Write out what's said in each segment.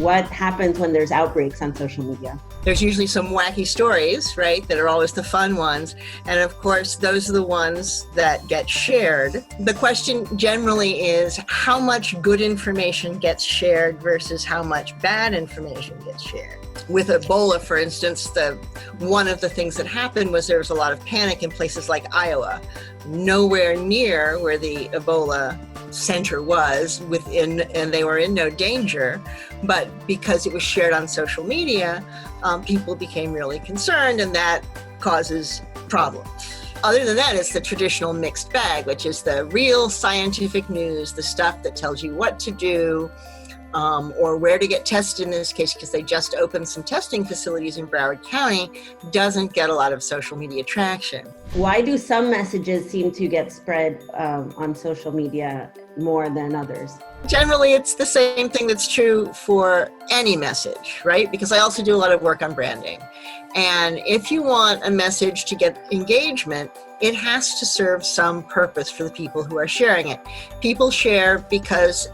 What happens when there's outbreaks on social media? There's usually some wacky stories, right, that are always the fun ones. And of course, those are the ones that get shared. The question generally is how much good information gets shared versus how much bad information gets shared. With Ebola, for instance, one of the things that happened was there was a lot of panic in places like Iowa, nowhere near where the Ebola center was and they were in no danger, but because it was shared on social media, people became really concerned, and that causes problems. Other than that, it's the traditional mixed bag, which is the real scientific news, the stuff that tells you what to do, or where to get tested in this case, because they just opened some testing facilities in Broward County, doesn't get a lot of social media traction. Why do some messages seem to get spread on social media more than others? Generally, it's the same thing that's true for any message, right? Because I also do a lot of work on branding. And if you want a message to get engagement, it has to serve some purpose for the people who are sharing it. People share because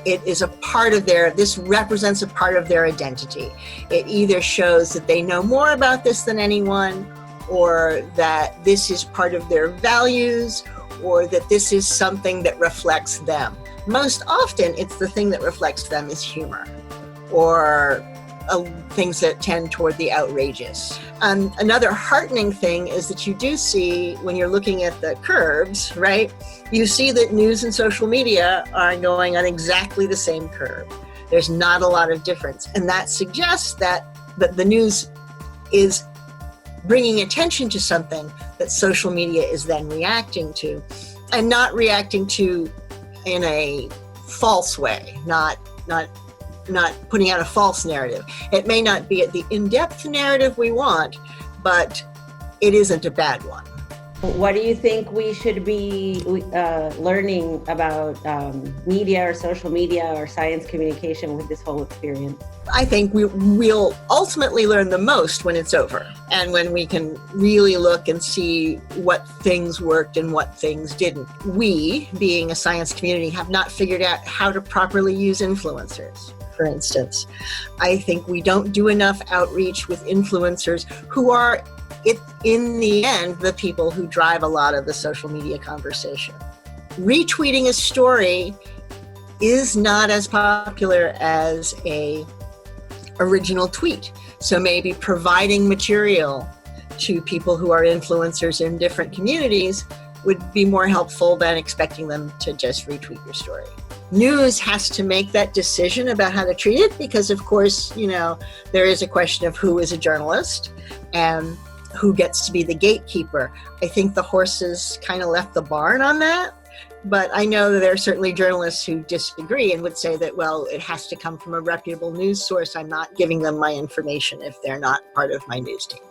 it is a part of this represents a part of their identity. It either shows that they know more about this than anyone, or that this is part of their values, or that this is something that reflects them. Most often, it's the thing that reflects them is humor, or things that tend toward the outrageous. Another heartening thing is that you do see, when you're looking at the curves, right, you see that news and social media are going on exactly the same curve. There's not a lot of difference. And that suggests that the news is bringing attention to something that social media is then reacting to, and not reacting to in a false way, not putting out a false narrative. It may not be the in-depth narrative we want, but it isn't a bad one. What do you think we should be learning about media or social media or science communication with this whole experience? I think we'll ultimately learn the most when it's over, and when we can really look and see what things worked and what things didn't. We, being a science community, have not figured out how to properly use influencers. For instance, I think we don't do enough outreach with influencers who are, in the end, the people who drive a lot of the social media conversation. Retweeting a story is not as popular as a original tweet. So maybe providing material to people who are influencers in different communities would be more helpful than expecting them to just retweet your story. News has to make that decision about how to treat it, because of course, there is a question of who is a journalist and who gets to be the gatekeeper. I think the horses kind of left the barn on that, but I know that there are certainly journalists who disagree and would say that, well, it has to come from a reputable news source. I'm not giving them my information if they're not part of my news team.